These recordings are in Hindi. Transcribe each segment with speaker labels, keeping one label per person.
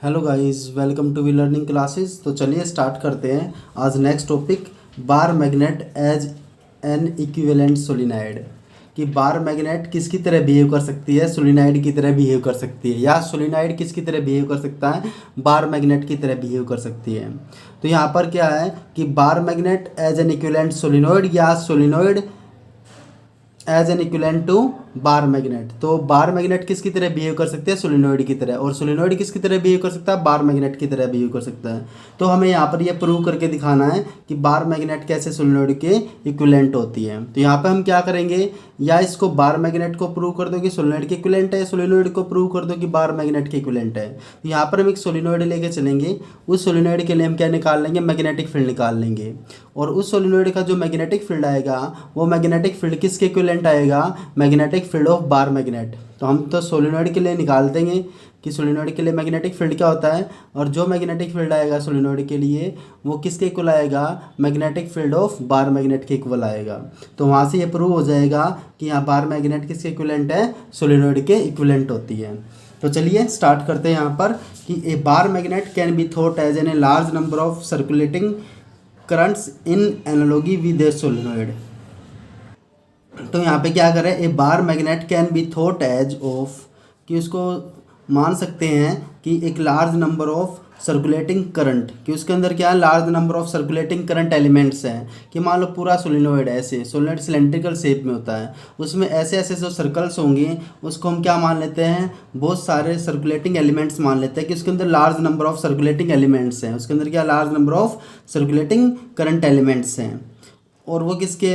Speaker 1: Hello guys, welcome to V learning classes. तो चलिए स्टार्ट करते हैं आज next topic, bar magnet as an equivalent solenoid. कि बार मैग्नेट किसकी तरह बिहेव कर सकती है, सोलिनॉइड की तरह बिहेव कर सकती है, या सोलिनॉइड किसकी तरह बिहेव कर सकता है, बार मैग्नेट की तरह बिहेव कर सकती है। तो यहाँ पर क्या है कि bar magnet as an equivalent solenoid या solenoid as an equivalent to bar magnet. तो बार मैग्नेट किसकी तरह बिहेव कर सकते हैं, सोलिनॉइड की तरह, और सोलिनॉइड किसकी तरह बिहेव कर सकता है, बार मैग्नेट की तरह बिहेव कर सकता है। तो हमें यहाँ पर ये प्रूव करके दिखाना है कि बार मैग्नेट कैसे सोलिनॉइड के इक्विवेलेंट होती है। तो यहाँ पे हम क्या करेंगे, या इसको बार मैग्नेट को प्रूव कर दो कि सोलिनॉइड के इक्विवेलेंट है, सोलिनॉइड को प्रूव कर दो कि बार मैग्नेट के इक्विवेलेंट है। तो यहाँ पर हम एक सोलिनॉइड लेके चलेंगे, उस सोलिनॉइड के लिए हम क्या निकाल लेंगे, मैग्नेटिक फील्ड निकाल लेंगे, और उस सोलिनॉइड का जो मैग्नेटिक फील्ड आएगा वो मैग्नेटिक फील्ड किसके इक्विवेलेंट आएगा, magnetic field of bar magnet. तो हम तो सोलिनॉइड के लिए निकाल देंगे कि सोलिनॉइड के लिए मैग्नेटिक फील्ड क्या होता है, और जो मैग्नेटिक फील्ड आएगा सोलिनॉइड के लिए वो किसके इक्वल आएगा, magnetic field of bar magnet के इक्वल आएगा। तो वहाँ से ये प्रूव हो जाएगा कि यहाँ बार मैग्नेट किसके इक्विवेलेंट है, सोलिनॉइड के इक्विवेलेंट होती है। तो चलिए स्टार्ट करते हैं यहाँ पर कि a bar magnet can be thought as an a large number of circulating currents in analogy with a solenoid. तो यहाँ पे क्या करें, a bar magnet can be thought as of, कि उसको मान सकते हैं कि एक large number of circulating current, कि उसके अंदर क्या है, large number of circulating current elements हैं। कि मान लो पूरा सोलिनॉइड ऐसे सोलिनॉइड सिलेंड्रिकल शेप में होता है, उसमें ऐसे ऐसे जो सर्कल्स होंगे उसको हम क्या मान लेते हैं, बहुत सारे सर्कुलेटिंग एलिमेंट्स मान लेते हैं कि उसके अंदर large number of circulating elements हैं, उसके अंदर क्या large number of circulating current elements हैं। और वो किसके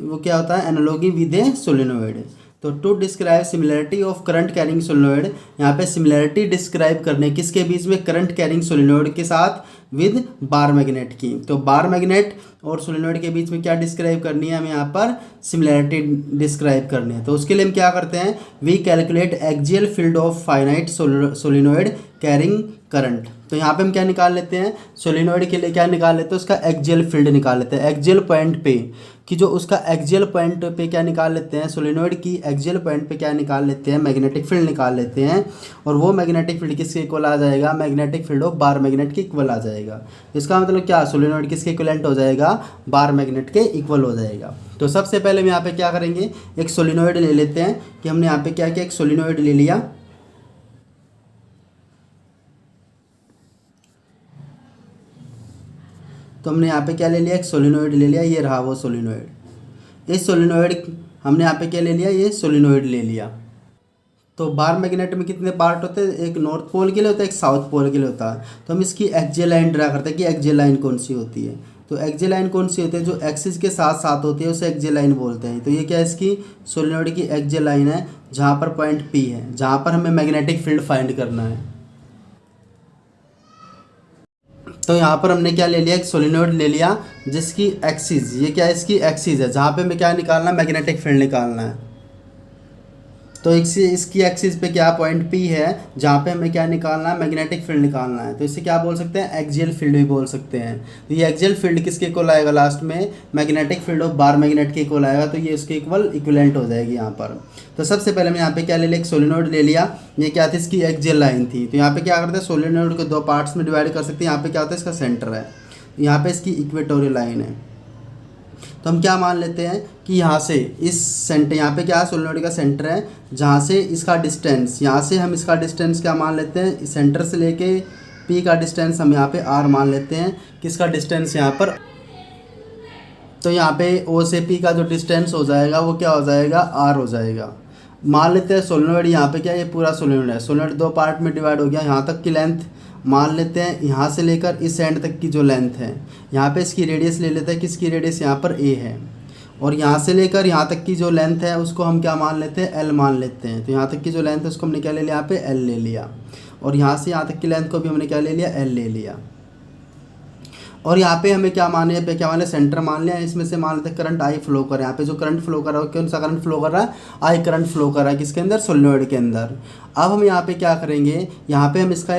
Speaker 1: वो क्या होता है, एनालॉजी विद ए सोलिनॉइड। तो to describe similarity of current carrying solenoid, यहाँ पे सिमिलरिटी डिस्क्राइब करने किसके बीच में, करंट कैरिंग सोलिनॉइड के साथ विद बार मैग्नेट की। तो बार मैग्नेट और सोलिनॉइड के बीच में क्या डिस्क्राइब करनी है, हमें यहाँ पर सिमिलरिटी डिस्क्राइब करनी है। तो उसके लिए हम क्या करते हैं, we calculate axial field of finite solenoid carrying current. तो यहाँ पे हम क्या निकाल लेते हैं, सोलिनॉइड के लिए क्या निकाल लेते हैं, उसका एक्सियल फील्ड निकाल लेते हैं एक्सियल पॉइंट पे, कि जो उसका एक्सियल पॉइंट पे क्या निकाल लेते हैं, सोलिनॉइड की एक्सियल पॉइंट पे क्या निकाल लेते हैं, मैग्नेटिक फील्ड निकाल लेते हैं। और वो मैग्नेटिक फील्ड किसके इक्वल आ जाएगा, magnetic field of bar magnet के इक्वल आ जाएगा। इसका मतलब क्या, सोलिनॉइड किसके इक्विवेलेंट हो जाएगा, बार मैग्नेट के इक्वल हो जाएगा। तो सबसे पहले हम यहाँ पे क्या करेंगे, एक सोलिनॉइड ले लेते हैं, कि हमने यहाँ पे क्या किया, एक सोलिनॉइड ले लिया। तो हमने यहाँ पे क्या ले लिया, एक सोलिनॉइड ले लिया, ये रहा वो सोलिनॉइड। इस सोलिनॉइड हमने यहाँ पे क्या ले लिया, ये सोलिनॉइड ले लिया। तो बार मैग्नेट में कितने पार्ट होते हैं, एक नॉर्थ पोल के लिए होता है, एक साउथ पोल के लिए होता है। तो हम इसकी एक्सियल लाइन ड्रा करते हैं कि एक्सियल लाइन कौन सी होती है। तो एक्सियल लाइन कौन सी होती है, जो एक्सिस के साथ साथ होती है उसे एक्सियल लाइन बोलते हैं। तो ये क्या है, इसकी सोलिनॉइड की एक्सियल लाइन है, जहाँ पर पॉइंट पी है, जहाँ पर हमें मैग्नेटिक फील्ड फाइंड करना है। तो यहाँ पर हमने क्या ले लिया, एक सोलिनॉइड ले लिया जिसकी एक्सिस, ये क्या है, इसकी एक्सिस है, जहाँ पे हमें क्या निकालना है, मैग्नेटिक फील्ड निकालना है। तो इसकी एक्सिस पे क्या पॉइंट पी है, जहाँ पे हमें क्या निकालना है, मैग्नेटिक फील्ड निकालना है। तो इसे क्या बोल सकते हैं, एक्सियल फील्ड भी बोल सकते हैं। तो ये एक्सियल फील्ड किसके इक्वल आएगा, लास्ट में magnetic field of bar magnet के इक्वल आएगा। तो ये इसके इक्विवेलेंट हो जाएगी यहाँ पर। तो सबसे पहले मैं यहाँ पे क्या ले लिया, एक सोलिनॉइड ले लिया, ये क्या थी, इसकी एक्सियल लाइन थी। तो यहाँ पे क्या करते हैं, सोलिनॉइड को दो पार्ट्स में डिवाइड कर सकते हैं। यहाँ पे क्या होता है, इसका सेंटर है, यहाँ पे इसकी इक्वेटोरियल लाइन है। तो हम क्या मान लेते हैं कि यहाँ से इस सेंटर, यहाँ पे क्या है, सोलिनॉइड का सेंटर है, जहाँ से इसका डिस्टेंस, यहाँ से हम इसका डिस्टेंस क्या मान लेते हैं, इस सेंटर से लेके पी का डिस्टेंस हम यहाँ पे आर मान लेते हैं, किसका डिस्टेंस यहाँ पर। तो यहाँ पे ओ से पी का जो डिस्टेंस हो जाएगा वो क्या हो जाएगा, आर हो जाएगा। मान लेते हैं सोलिनॉइड यहाँ पे क्या, ये पूरा सोलिनॉइड है, सोलिनॉइड दो पार्ट में डिवाइड हो गया। यहाँ तक की लेंथ मान लेते हैं, यहाँ से लेकर इस एंड तक की जो लेंथ है, यहाँ पे इसकी रेडियस ले लेते हैं, किसकी रेडियस यहाँ पर ए है। और यहाँ से लेकर यहाँ तक की जो लेंथ है उसको हम क्या मान लेते हैं, एल मान लेते हैं। तो यहाँ तक की जो लेंथ है उसको हमने क्या ले लिया, यहाँ पे एल ले लिया। और यहाँ से यहाँ तक की लेंथ को भी हमने क्या ले लिया, एल ले लिया। और यहाँ पे हमें क्या माने, पे क्या माने, सेंटर मान लिया। इसमें से मान लेते हैं करंट आई फ्लो कर रहा है, यहाँ पे जो करंट फ्लो कर रहा है कौन सा करंट फ्लो कर रहा है, आई करंट फ्लो कर रहा है, किसके अंदर, सोलिनॉइड के अंदर। अब हम यहाँ पे क्या करेंगे, यहाँ पे हम इसका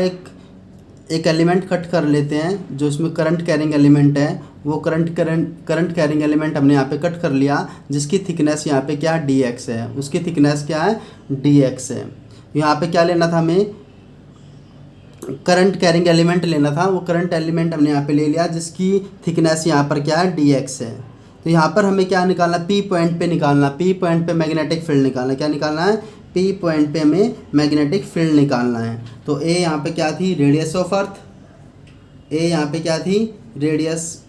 Speaker 1: एक एलिमेंट कट कर लेते हैं, जो इसमें करंट कैरिंग एलिमेंट है, वो करंट कैरिंग एलिमेंट हमने यहाँ पे कट कर लिया, जिसकी थिकनेस यहाँ पे क्या डी एक्स है, उसकी थिकनेस क्या है, डी एक्स है। यहाँ पे क्या लेना था हमें, करंट कैरिंग एलिमेंट लेना था, वो करंट एलिमेंट हमने यहाँ पे ले लिया जिसकी थिकनेस यहाँ पर क्या है, dx है। तो यहाँ पर हमें क्या निकालना, P पॉइंट पे निकालना, P पॉइंट पे मैग्नेटिक फील्ड निकालना। क्या निकालना है, P पॉइंट पे हमें मैग्नेटिक फील्ड निकालना है। तो A यहाँ पे क्या थी, रेडियस ऑफ अर्थ, A यहाँ पे क्या थी, रेडियस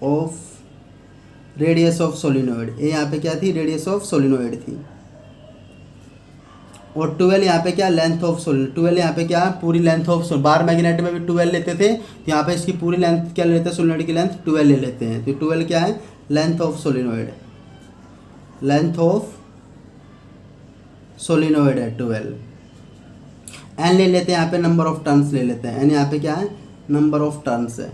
Speaker 1: ऑफ सोलिनोइड, A यहाँ पे क्या थी, रेडियस ऑफ सोलिनोइड थी। और 12 यहाँ पे क्या, लेंथ ऑफ सोलिनोइड, 12 यहाँ पे क्या, पूरी लेंथ ऑफ बार मैग्नेट में भी 12 लेते थे, तो यहाँ पे इसकी पूरी लेंथ क्या लेते हैं, सोलिनोइड की लेंथ 12 ले लेते हैं। तो 12 क्या है, length of solenoid, length of solenoid है 12। एन ले लेते हैं यहाँ पे, नंबर ऑफ टर्न्स ले लेते हैं, एन यहाँ पे क्या है, नंबर ऑफ टर्न्स है।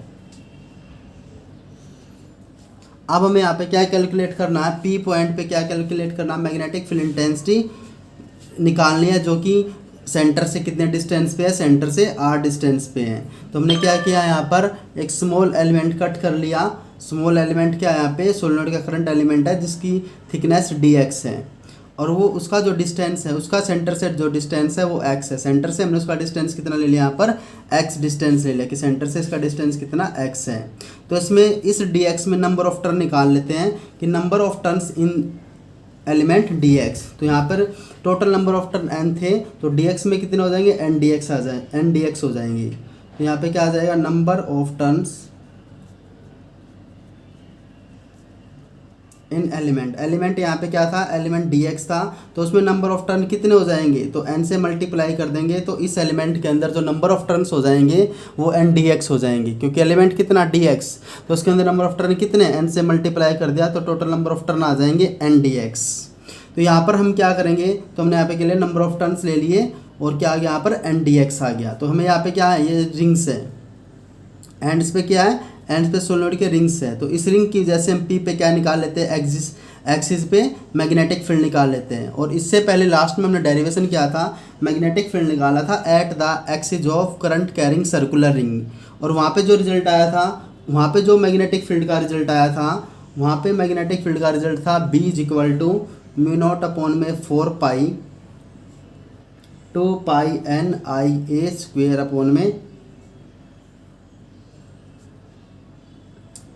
Speaker 1: अब हमें यहाँ पे क्या कैलकुलेट करना है, पी पॉइंट पे क्या कैलकुलेट करना है, मैग्नेटिक फील्ड इंटेंसिटी निकालनी है, जो कि सेंटर से कितने डिस्टेंस पे है, सेंटर से r डिस्टेंस पे है। तो हमने क्या किया, यहाँ पर एक स्मॉल एलिमेंट कट कर लिया। स्मॉल एलिमेंट क्या है, यहाँ पे सोलिनोइड का करंट एलिमेंट है जिसकी थिकनेस dx है, और वो उसका जो डिस्टेंस है, उसका सेंटर से जो डिस्टेंस है वो x है। सेंटर से हमने उसका डिस्टेंस कितना ले लिया, यहाँ पर x डिस्टेंस ले लिया, कि सेंटर से इसका डिस्टेंस कितना x है। तो इसमें इस dx में नंबर ऑफ टर्न निकाल लेते हैं, कि number of turns in element dx। तो यहाँ पर total number of turn n थे, तो dx में कितने हो जाएंगे, n dx हो जाएंगे। तो यहाँ पे क्या आ जाएगा, number of turns in element यहाँ पे क्या था, एलिमेंट dx था, तो उसमें नंबर ऑफ टर्न कितने हो जाएंगे, तो n से मल्टीप्लाई कर देंगे, तो इस एलिमेंट के अंदर जो नंबर ऑफ टर्न्स हो जाएंगे वो n dx हो जाएंगे, क्योंकि एलिमेंट कितना dx, तो उसके अंदर नंबर ऑफ टर्न कितने, n से मल्टीप्लाई कर दिया, तो टोटल नंबर ऑफ टर्न आ जाएंगे n dx। तो यहाँ पर हम क्या करेंगे, तो हमने यहाँ पे के लिए नंबर ऑफ टर्न्स ले लिए, और क्या आ गया, यहाँ पर n dx आ गया। तो हमें यहाँ पे क्या है, ये रिंग्स है, एंड्स पे क्या है, एंड्स पे सोलिनोइड के रिंग्स है। तो इस रिंग की वजह से हम P पे क्या निकाल लेते हैं, एक्सिस पे मैग्नेटिक फील्ड निकाल लेते हैं। और इससे पहले लास्ट में हमने डेरिवेशन किया था, मैग्नेटिक फील्ड निकाला था at the axis of current carrying circular ring, और वहाँ पे जो रिजल्ट आया था, वहाँ पे जो मैग्नेटिक फील्ड का रिजल्ट आया था, वहाँ पे मैग्नेटिक फील्ड का रिजल्ट था B = μ0/4 पाई 2 पाई NIA²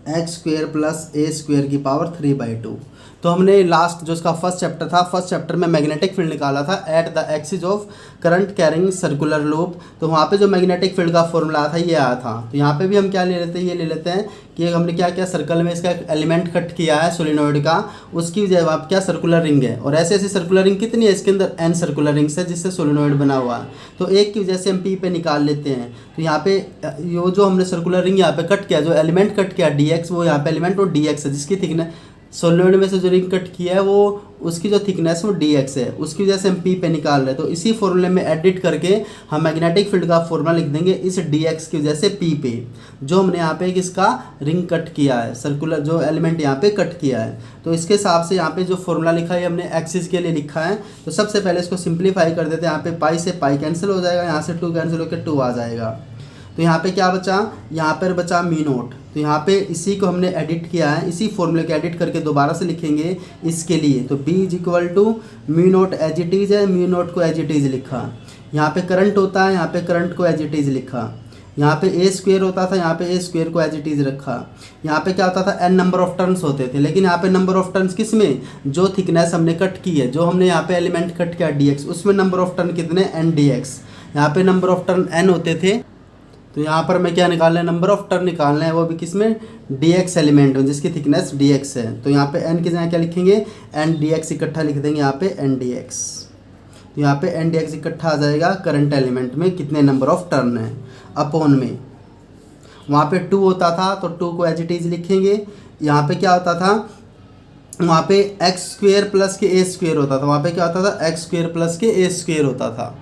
Speaker 1: x² + a² 3/2। तो हमने लास्ट जो इसका फर्स्ट चैप्टर था, फर्स्ट चैप्टर में मैग्नेटिक फील्ड निकाला था at the axis of current carrying circular loop. तो वहाँ पे जो मैग्नेटिक फील्ड का फॉर्मूला था ये आया था। तो यहाँ पे भी हम क्या ले लेते हैं, ये ले लेते हैं कि हमने क्या किया, सर्कल में इसका एलिमेंट कट किया है सोलिनोइड का, उसकी वजह आप क्या, सर्कुलर रिंग है, और ऐसे ऐसे सर्कुलर रिंग कितनी है, इसके अंदर n सर्कुलर रिंग्स है जिससे सोलिनोइड बना हुआ है। तो एक की वजह से हम P पे निकाल लेते हैं। तो यहाँ पे ये जो हमने सर्कुलर रिंग यहाँ पे कट किया, जो एलिमेंट कट किया dx, वो यहाँ पे एलिमेंट और dx है, जिसकी थिकनेस सोलिनोइड में से जो रिंग कट किया है वो उसकी जो थिकनेस वो dx है, उसकी वजह से हम P पे निकाल रहे हैं। तो इसी फॉर्मूले में एडिट करके हम मैग्नेटिक फील्ड का फॉर्मूला लिख देंगे इस dx की वजह से P पे, जो हमने यहाँ पे किसका रिंग कट किया है, सर्कुलर जो एलिमेंट यहाँ पे कट किया है। तो इसके हिसाब से यहाँ पे जो फॉर्मूला लिखा है हमने एक्सिस के लिए लिखा है। तो सबसे पहले इसको सिंप्लीफाई कर देते हैं, यहाँ पे पाई से पाई कैंसिल हो जाएगा, यहाँ से 2 कैंसिल होकर 2 आ जाएगा। तो यहाँ पे क्या बचा, यहाँ पर बचा μ0। तो यहाँ पे इसी को हमने एडिट किया है, इसी फॉर्मूले को एडिट करके दोबारा से लिखेंगे इसके लिए। तो B = μ0 एज इट इज़ है, μ0 को एज इट इज़ लिखा। यहाँ पे करंट होता है, यहाँ पे करंट को एज इट इज़ लिखा। यहाँ पे a² होता था, यहाँ पे a² को एज इट इज़ रखा। यहाँ पे क्या होता था, n नंबर ऑफ टर्न्स होते थे, लेकिन यहाँ पे नंबर ऑफ टर्न्स किस में, जो थिकनेस हमने कट की है, जो हमने यहाँ पे एलिमेंट कट किया dx, उसमें नंबर ऑफ टर्न कितने, n dx। यहाँ पे नंबर ऑफ टर्न n होते थे, तो यहाँ पर हमें क्या निकालना है, नंबर ऑफ टर्न निकालना है, वो भी किसमें, dx एलिमेंट में, जिसकी थिकनेस dx है। तो यहाँ पे n की जगह क्या लिखेंगे, n dx इकट्ठा लिख देंगे यहाँ पे n dx। तो यहाँ पे n dx इकट्ठा आ जाएगा करंट एलिमेंट में कितने नंबर ऑफ टर्न है, अपॉन में वहाँ पे 2 होता था, तो 2 को एज इट इज लिखेंगे। यहाँ पे क्या होता था, वहाँ पे x² + के a² होता था, वहाँ पे क्या होता था, x² + के a² होता था।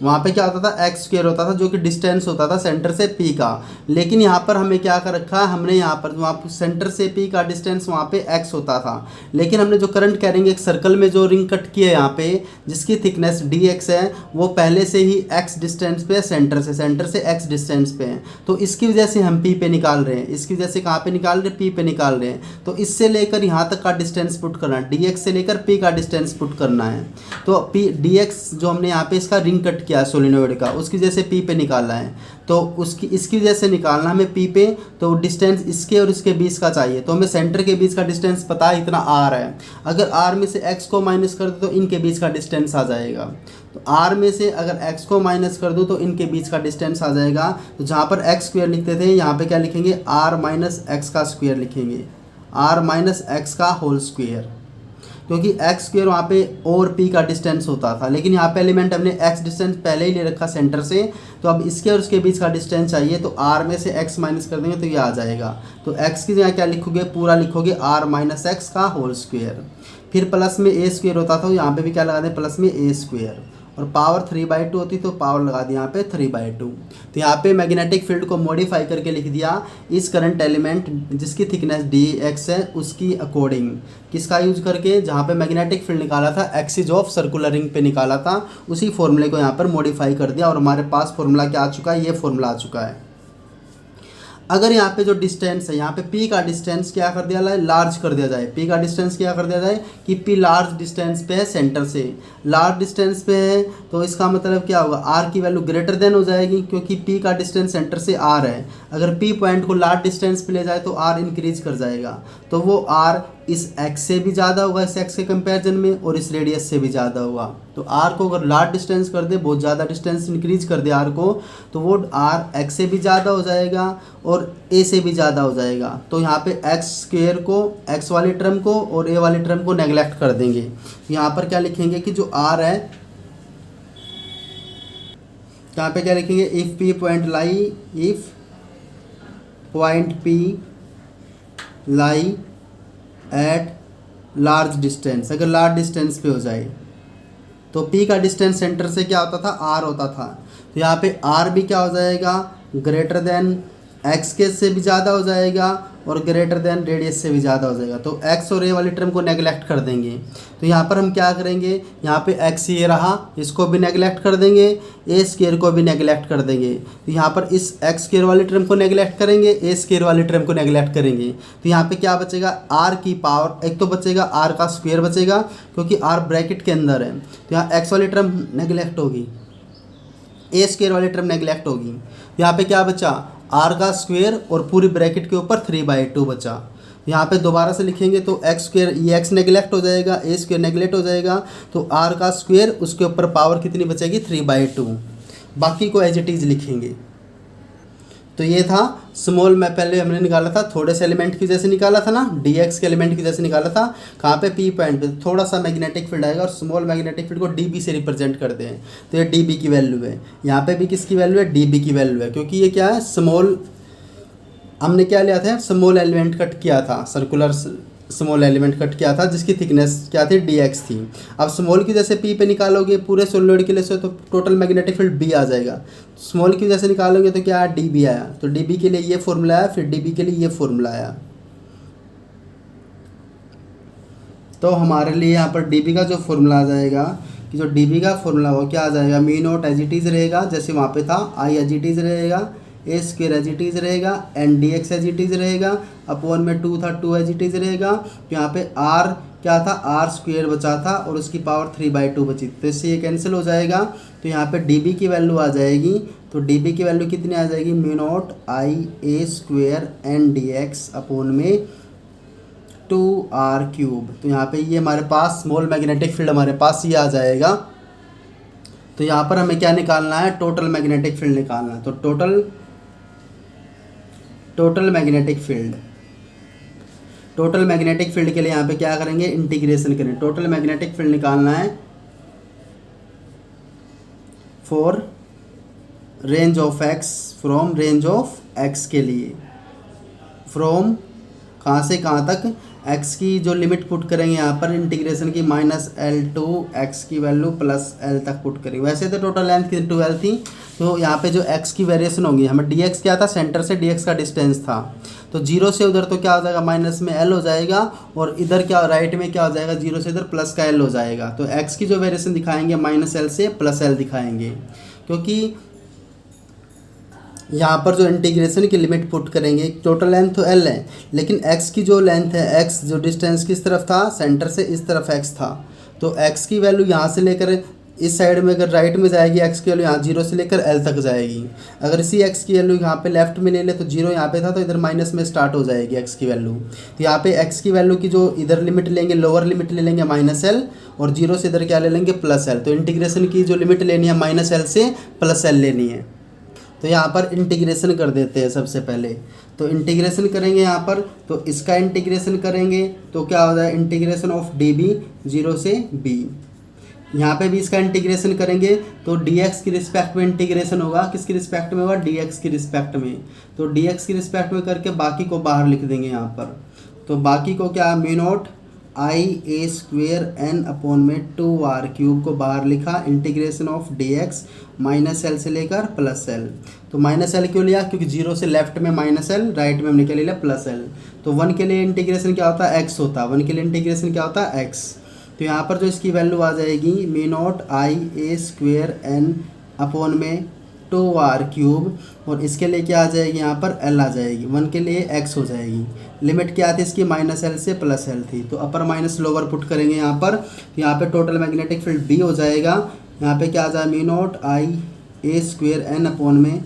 Speaker 1: वहाँ पे क्या होता था, x² होता था, जो कि डिस्टेंस होता था सेंटर से P का। लेकिन यहाँ पर हमें क्या कर रखा है, हमने यहाँ पर वहाँ सेंटर से P का डिस्टेंस वहाँ पे x होता था, लेकिन हमने जो करंट कैरिंग एक सर्कल में जो रिंग कट की है यहाँ पे, जिसकी थिकनेस dx है, वो पहले से ही x डिस्टेंस पे है, सेंटर से x डिस्टेंस पे है। तो इसकी वजह से हम P पे निकाल रहे हैं, इसकी वजह से कहाँ पे निकाल रहे हैं, P पे निकाल रहे हैं। तो इससे लेकर यहाँ तक का डिस्टेंस पुट करना है, dx से लेकर P का डिस्टेंस पुट करना है। तो dx जो हमने यहाँ पे इसका रिंग कट किया किया है सोलिनॉइड का, उसकी जैसे पी पे निकालना है, तो उसकी इसकी वजह से निकालना हमें पी पे, तो डिस्टेंस इसके और इसके बीच का चाहिए, तो हमें सेंटर के बीच का डिस्टेंस पता है इतना आर है। अगर आर में से एक्स को माइनस कर दो तो इनके बीच का डिस्टेंस आ जाएगा। तो आर में से अगर एक्स को माइनस कर दूँ तो इनके बीच का डिस्टेंस आ जाएगा। तो जहाँ पर एक्स स्क्वायर लिखते थे यहाँ पे क्या लिखेंगे, आर माइनस एक्स का स्क्वायर लिखेंगे, आर माइनस एक्स का होल स्क्वायर, क्योंकि एक्स स्क्वायर वहाँ पे और पी का डिस्टेंस होता था, लेकिन यहाँ पे एलिमेंट हमने एक्स डिस्टेंस पहले ही ले रखा सेंटर से, तो अब इसके और उसके बीच का डिस्टेंस चाहिए, तो आर में से एक्स माइनस कर देंगे तो ये आ जाएगा। तो एक्स की जगह क्या लिखोगे, पूरा लिखोगे आर माइनस एक्स का होल स्क्वायर, फिर प्लस में ए स्क्वायर होता था, यहाँ पे भी क्या लगा दें, प्लस में ए स्क्वायर, और पावर 3/2 होती तो पावर लगा दी यहाँ पे 3/2। तो यहाँ पे मैग्नेटिक फील्ड को मॉडिफाई करके लिख दिया इस करंट एलिमेंट जिसकी थिकनेस dx है उसकी अकॉर्डिंग, किसका यूज करके, जहाँ पे मैग्नेटिक फील्ड निकाला था एक्सिस ऑफ सर्कुलर रिंग पे निकाला था, उसी फॉर्मूले को यहाँ पर मॉडिफाई कर दिया और हमारे पास फॉर्मूला क्या आ चुका है, ये फॉर्मूला आ चुका है। अगर यहाँ पे जो डिस्टेंस है, यहाँ पे p का डिस्टेंस क्या कर दिया जाए, लार्ज कर दिया जाए, p का डिस्टेंस क्या कर दिया जाए कि p लार्ज डिस्टेंस पे है, सेंटर से लार्ज डिस्टेंस पे है, तो इसका मतलब क्या होगा, r की वैल्यू ग्रेटर देन हो जाएगी, क्योंकि p का डिस्टेंस सेंटर से r है। अगर p पॉइंट को लार्ज डिस्टेंस पे ले जाए तो r इंक्रीज कर जाएगा, तो वो r इस x से भी ज़्यादा होगा, इस x के कंपैरिजन में, और इस रेडियस से भी ज़्यादा होगा। तो r को अगर लार्ज डिस्टेंस कर दे, बहुत ज़्यादा डिस्टेंस इंक्रीज कर दे r को, तो वो r x से भी ज़्यादा हो जाएगा और a से भी ज़्यादा हो जाएगा। तो यहाँ पे x स्क्वायर को, x वाले टर्म को और a वाले टर्म को नेगलेक्ट कर देंगे। यहाँ पर क्या लिखेंगे कि जो r है, यहाँ पे क्या लिखेंगे, if p point lie, if point p lie at large distance, अगर लार्ज डिस्टेंस पे हो जाए तो p का डिस्टेंस सेंटर से क्या होता था, r होता था, तो यहाँ पे r भी क्या हो जाएगा, ग्रेटर देन x के से भी ज़्यादा हो जाएगा और ग्रेटर देन रेडियस से भी ज़्यादा हो जाएगा। तो x और a वाली टर्म को नेगलेक्ट कर देंगे। तो यहाँ पर हम क्या करेंगे, यहाँ पे x ये रहा, इसको भी नेगलेक्ट कर देंगे, a स्क्वायर को भी नेगलेक्ट कर देंगे। तो यहाँ पर इस x स्क्वायर वाली टर्म को नेगलेक्ट करेंगे, a स्क्वायर वाली टर्म को नेगलेक्ट करेंगे, तो यहाँ पे क्या बचेगा, r की पावर, एक तो बचेगा r का स्क्वायर बचेगा क्योंकि r ब्रैकेट के अंदर है, तो यहाँ x वाली टर्म नेगलेक्ट होगी, a स्क्वायर वाली टर्म नेगलेक्ट होगी, यहाँ पे क्या बचा, r का स्क्वायर और पूरी ब्रैकेट के ऊपर 3/2 बचा। यहाँ पे दोबारा से लिखेंगे तो एक्स स्क्वायर, ये x नेगलेक्ट हो जाएगा, a स्क्वायर नेगलेक्ट हो जाएगा, तो r का स्क्वायर उसके ऊपर पावर कितनी बचेगी, 3/2, बाकी को एज इट इज़ लिखेंगे। तो ये था स्मॉल में पहले हमने निकाला था, थोड़े से एलिमेंट की जैसे निकाला था ना, dx के एलिमेंट की जैसे निकाला था, कहाँ पे p पॉइंट पे थोड़ा सा मैग्नेटिक फील्ड आएगा और स्मॉल मैग्नेटिक फील्ड को db से रिप्रेजेंट करते हैं, तो ये db की वैल्यू है, यहाँ पे भी किसकी वैल्यू है, db की वैल्यू है, क्योंकि ये क्या है, स्मॉल, हमने क्या लिया था, स्मॉल एलिमेंट कट किया था, सर्कुलर स्मॉल एलिमेंट कट किया था जिसकी थिकनेस क्या थी, dx थी। अब स्मॉल की जैसे p पे निकालोगे पूरे सोलिनॉइड के लिए से, तो टोटल मैग्नेटिक फील्ड b आ जाएगा। स्मॉल की जैसे निकालोगे तो क्या है, db आया, तो db के लिए ये फॉर्मूला आया, फिर db के लिए ये फॉर्मूला आया। तो हमारे लिए यहाँ पर db का जो फॉर्मूला आ जाएगा, कि जो db का फॉर्मूला वो क्या आ जाएगा, मी नोट एज इट इज़ रहेगा, जैसे वहाँ पे था, i एज इट इज़ रहेगा, A square as it is रहेगा, N D X as it is रहेगा, अपॉन में 2 था, 2 एज इट इज़ रहेगा। तो यहाँ पे r क्या था, r स्क्वायर बचा था और उसकी पावर 3/2 बची, तो इससे ये कैंसिल हो जाएगा। तो यहाँ पे db की वैल्यू आ जाएगी, तो db की वैल्यू कितनी आ जाएगी, mu naught I A square N D X upon में 2r³। तो यहाँ पे ये हमारे पास स्मॉल मैग्नेटिक फील्ड हमारे पास ये आ जाएगा। तो यहाँ पर हमें क्या निकालना है, टोटल मैग्नेटिक फील्ड निकालना है। तो total magnetic field, total magnetic field के लिए यहाँ पे क्या करेंगे, इंटीग्रेशन करें। टोटल मैग्नेटिक फील्ड निकालना है for range of x, from range of x के लिए, फ्रॉम कहाँ से कहाँ तक, x की जो लिमिट पुट करेंगे यहाँ पर इंटीग्रेशन की -L टू x की वैल्यू +L तक पुट करेंगे। वैसे तो टोटल लेंथ की 12 थी, तो यहाँ पे जो x की वेरिएशन होगी, हमें dx क्या था, सेंटर से dx का डिस्टेंस था, तो 0 से उधर तो क्या हो जाएगा, माइनस में L हो जाएगा, और इधर क्या राइट में क्या हो जाएगा, 0 से इधर प्लस का L हो जाएगा। तो x की जो वेरिएशन दिखाएंगे -L से +L दिखाएंगे, क्योंकि यहाँ पर जो इंटीग्रेशन की लिमिट पुट करेंगे, टोटल लेंथ तो L है, लेकिन x की जो लेंथ है, x जो डिस्टेंस किस तरफ था, सेंटर से इस तरफ x था, तो x की वैल्यू यहाँ से लेकर इस साइड में अगर राइट में जाएगी एक्स की वैल्यू यहाँ 0 से लेकर एल तक जाएगी। अगर इसी एक्स की वैल्यू यहाँ पे लेफ्ट में ले ले तो 0 यहाँ पे था तो इधर माइनस में स्टार्ट हो जाएगी एक्स की वैल्यू। तो यहाँ पे एक्स की वैल्यू की जो इधर लिमिट लेंगे लोअर लिमिट ले लेंगे -l और 0 से इधर क्या ले लेंगे +l। तो इंटीग्रेशन की जो लिमिट लेनी है -l से +l लेनी है। तो यहाँ पर इंटीग्रेशन कर देते हैं सबसे पहले। तो इंटीग्रेशन करेंगे यहाँ पर, तो इसका इंटीग्रेशन करेंगे तो क्या हो जाए इंटीग्रेशन ऑफ db 0 से b। यहाँ पे भी इसका इंटीग्रेशन करेंगे तो dx की रिस्पेक्ट में इंटीग्रेशन होगा, किसकी रिस्पेक्ट में होगा dx की रिस्पेक्ट में। तो dx की रिस्पेक्ट में करके बाकी को बाहर लिख देंगे यहाँ पर। तो बाकी को क्या μ0 I² n अपॉन में 2r³ को बाहर लिखा, इंटीग्रेशन ऑफ dx -l से लेकर +l। तो -l क्यों लिया, क्योंकि 0 से लेफ्ट में -l, राइट में हमने क्या ले लिया +l। तो 1 के लिए इंटीग्रेशन क्या होता है x होता है, 1 के लिए इंटीग्रेशन क्या होता है x। तो यहाँ पर जो इसकी वैल्यू आ जाएगी μ0 I² n अपॉन में 2r³ और इसके लिए क्या आ जाएगी यहाँ पर l आ जाएगी, 1 के लिए x हो जाएगी। लिमिट क्या थी इसकी -l से +l थी। तो अपर माइनस लोअर पुट करेंगे यहाँ पर। तो यहाँ पे टोटल मैग्नेटिक फील्ड B हो जाएगा। यहाँ पे क्या आ जाए μ0 I² n अपॉन में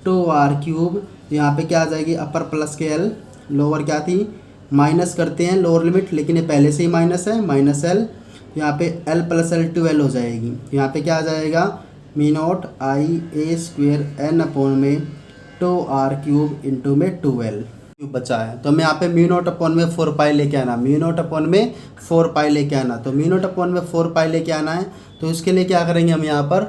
Speaker 1: 2r³। यहाँ पे क्या आ जाएगी अपर प्लस के l, लोअर क्या थी माइनस करते हैं लोअर लिमिट, लेकिन ये पहले से ही माइनस है -l। यहाँ पे l + l 2l हो जाएगी। यहाँ पे क्या आ जाएगा μ0 I² n अपॉन में 2r³ इंटू में 2l बचा है। तो हमें यहाँ पे μ0 अपॉन में 4π लेके आना, μ0 अपॉन में 4π लेके आना। तो μ0 अपॉन में 4π लेके आना है। तो इसके लिए क्या करेंगे हम यहाँ पर,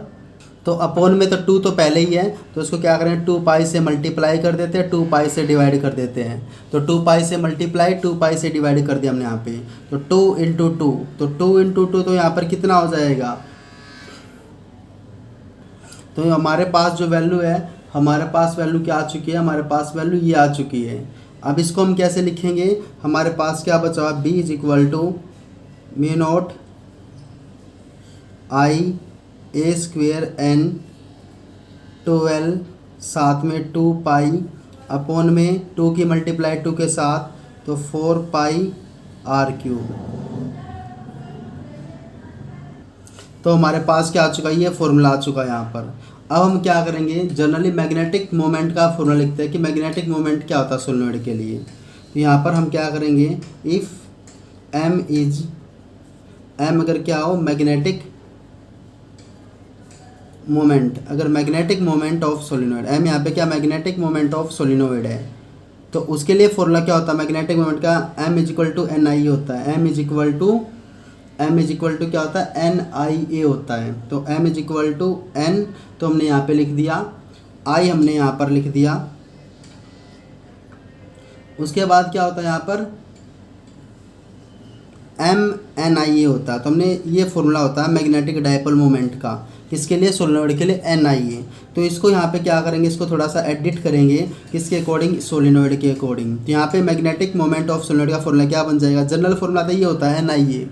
Speaker 1: तो अपॉन में तो 2 तो पहले ही है, तो इसको क्या करें 2π से मल्टीप्लाई कर देते हैं, 2π से डिवाइड कर देते हैं। तो 2π से मल्टीप्लाई 2π से डिवाइड कर दिया हमने यहाँ पे। तो 2 × 2, तो 2 × 2 तो यहाँ पर कितना हो जाएगा। तो हमारे पास जो वैल्यू है, हमारे पास वैल्यू क्या आ चुकी है, हमारे पास वैल्यू ये आ चुकी है। अब इसको हम कैसे लिखेंगे, हमारे पास क्या बचा हुआ b = μ0 I² n 2l साथ में 2π अपॉन में 2 की मल्टीप्लाई 2 के साथ, तो 4πr³। तो हमारे पास क्या आ चुका है, ये फॉर्मूला आ चुका है यहाँ पर। अब हम क्या करेंगे, जनरली मैग्नेटिक मोमेंट का फॉर्मूला लिखते हैं कि मैग्नेटिक मोमेंट क्या होता है सोलेनॉइड के लिए। तो यहाँ पर हम क्या करेंगे, इफ़ m अगर क्या हो मैग्नेटिक मोमेंट, अगर magnetic moment of solenoid, m यहाँ पे क्या मैग्नेटिक मोमेंट ऑफ सोलेनॉइड है, तो उसके लिए फॉर्मूला क्या होता है मैग्नेटिक मोमेंट का, m = NIE होता है। m = क्या होता है NIA होता है। तो m = n तो हमने यहाँ पे लिख दिया, I हमने यहाँ पर लिख दिया। उसके बाद क्या होता है यहाँ पर MNIA होता है। तो हमने ये फॉर्मूला होता है मैग्नेटिक डायपोल मोमेंट का, किसके लिए सोलेनॉइड के लिए NIA। तो इसको यहाँ पे क्या करेंगे, इसको थोड़ा सा एडिट करेंगे किसके अकॉर्डिंग, सोलेनॉइड के अकॉर्डिंग। तो यहाँ पे मैग्नेटिक मोमेंट ऑफ सोलेनॉइड का फॉर्मूला क्या बन जाएगा, जनरल फॉर्मूला तो ये होता है NIA।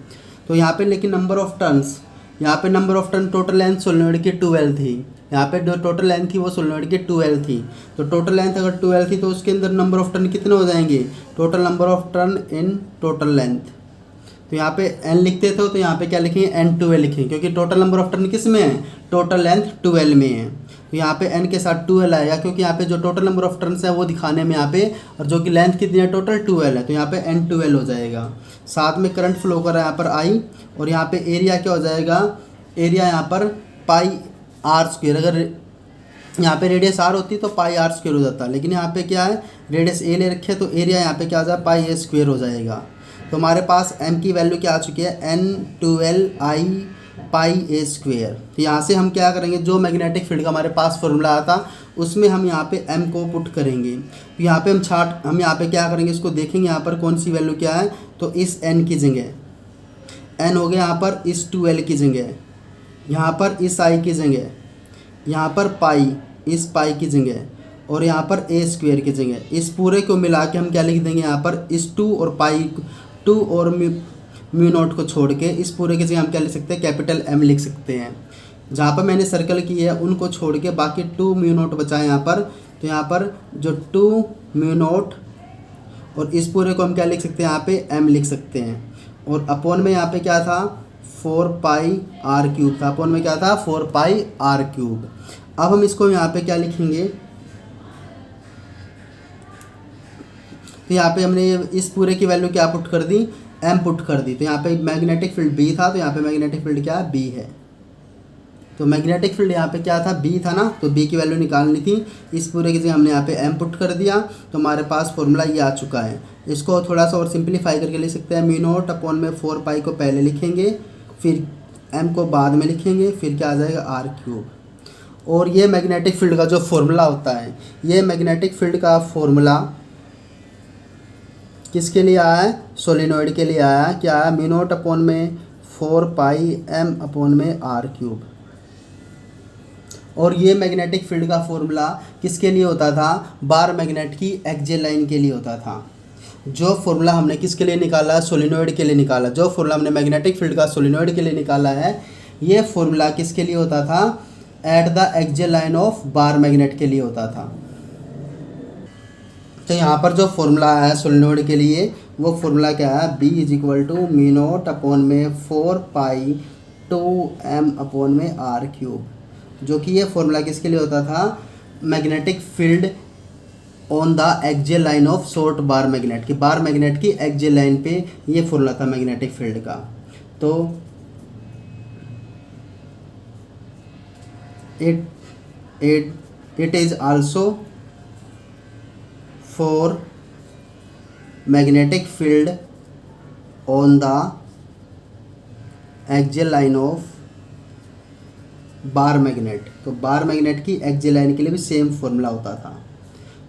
Speaker 1: तो यहाँ पे लेकिन नंबर ऑफ टर्न्स, यहाँ पे number of turn total length solenoid की 2l थी, यहाँ पे जो टोटल लेंथ थी वो सोलेनॉइड की 2l थी। तो टोटल लेंथ अगर 2l थी तो उसके अंदर नंबर ऑफ टर्न कितने हो जाएंगे, total number of turn in total length. तो यहाँ पे n लिखते थे तो यहाँ पे क्या लिखेंगे n2l लिखेंगे, क्योंकि टोटल नंबर ऑफ टर्न किस में है, टोटल लेंथ 2l में है। तो यहाँ पे n के साथ 2l आएगा, क्योंकि यहाँ पे जो टोटल नंबर ऑफ टर्न्स है वो दिखाने में यहाँ पे, और जो कि लेंथ कितनी है टोटल 2l है, तो यहाँ पे n2l हो जाएगा। साथ में करंट फ्लो कर रहा है यहाँ पर I, और यहाँ पे एरिया क्या हो जाएगा, एरिया यहाँ पर πr²। अगर यहाँ पे रेडियस r होती तो πr² हो जाता, लेकिन यहाँ पे क्या है रेडियस a ले रखे, तो एरिया यहाँ पे क्या आ जाए πa² हो जाएगा। तो हमारे पास m की वैल्यू क्या आ चुकी है n2l I πa²। तो यहाँ से हम क्या करेंगे, जो मैग्नेटिक फील्ड का हमारे पास फॉर्मूला आया था उसमें हम यहाँ पे m को पुट करेंगे। तो यहाँ पे हम यहाँ पे क्या करेंगे, इसको देखेंगे यहाँ पर कौन सी वैल्यू क्या है। तो इस n की जगह n हो गया, यहाँ पर इस 2l की जगह, यहाँ पर इस I की जगह, यहाँ पर पाई, इस पाई की जगह, और यहाँ पर a² की जगह, इस पूरे को मिला के हम क्या लिख देंगे यहाँ पर इस 2 और पाई 2 और μ0 को छोड़ के इस पूरे की जगह हम क्या लिख सकते हैं, कैपिटल M लिख सकते हैं। जहाँ पर मैंने सर्कल की है उनको छोड़ के बाकी 2 μ0 बचा है यहाँ पर। तो यहाँ पर जो 2 μ0 और इस पूरे को हम क्या लिख सकते हैं, यहाँ पे M लिख सकते हैं। और अपॉन में यहाँ पे क्या था 4 पाई आर क्यूब था, अपोन में क्या था 4 पाई आर क्यूब। अब हम इसको यहाँ पे क्या लिखेंगे, तो यहाँ पे हमने इस पूरे की वैल्यू क्या पुट कर दी, m पुट कर दी। तो यहाँ पे मैग्नेटिक फील्ड B था, तो यहाँ पे मैग्नेटिक फील्ड क्या है, B है। तो मैग्नेटिक फील्ड यहाँ पे क्या था, B था ना, तो B की वैल्यू निकालनी थी। इस पूरे की जगह हमने यहाँ पे m पुट कर दिया, तो हमारे पास फॉर्मूला ये आ चुका है। इसको थोड़ा सा और सिंप्लीफाई करके लिख सकते हैं, म्यू नॉट अपॉन में 4 पाई को पहले लिखेंगे, फिर m को बाद में लिखेंगे, फिर क्या आ जाएगा आर क्यूब। और ये मैग्नेटिक फील्ड का जो फॉर्मूला होता है, ये मैग्नेटिक फील्ड का फॉर्मूला किसके लिए आया है, सोलिनॉइड के लिए आया है। क्या है, म्यू नॉट अपॉन में 4 पाई m अपॉन में आर क्यूब। और ये मैग्नेटिक फील्ड का फॉर्मूला किसके लिए होता था, बार मैग्नेट की एक्सियल लाइन के लिए होता था। जो फॉर्मूला हमने किसके लिए निकाला, सोलिनॉइड के लिए निकाला। जो फॉर्मूला हमने मैग्नेटिक फील्ड का सोलिनॉइड के लिए निकाला है, ये फॉर्मूला किसके लिए होता था, at the axial line of bar magnet के लिए होता था। तो यहाँ पर जो फॉर्मूला है सोलिनॉइड के लिए, वो फॉर्मूला क्या है, B is equal to mu naught upon में 4 पाई 2m अपॉन में आर क्यूब। जो कि ये फॉर्मूला किसके लिए होता था, magnetic field on the axial line of short bar magnet की, बार मैग्नेट की एक्सियल लाइन पे ये फॉर्मूला था मैग्नेटिक फील्ड का। तो it is also for magnetic field on the axial line of bar magnet. तो बार मैग्नेट की एक्सियल लाइन के लिए भी सेम फॉर्मूला होता था।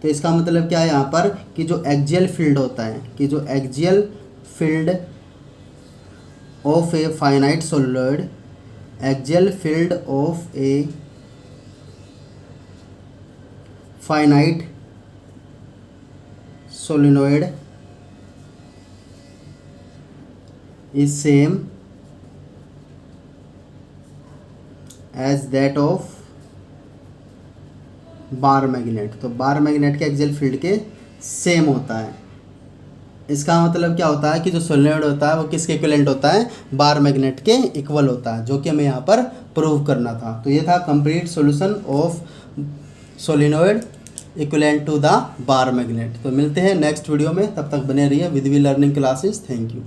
Speaker 1: तो इसका मतलब क्या है यहाँ पर, कि जो एक्सियल फील्ड होता है, कि जो axial field of a finite solid, axial field of a finite solenoid is same as that of bar magnet. तो बार मैग्नेट के एक्सियल फील्ड के सेम होता है। इसका मतलब क्या होता है कि जो सोलिनॉइड होता है वो किसके इक्विवेलेंट होता है, बार मैग्नेट के इक्वल होता है, जो कि हमें यहाँ पर प्रूव करना था। तो ये था complete solution of solenoid equivalent to the bar magnet. तो मिलते हैं नेक्स्ट वीडियो में, तब तक बने रहिए with V learning classes. Thank you.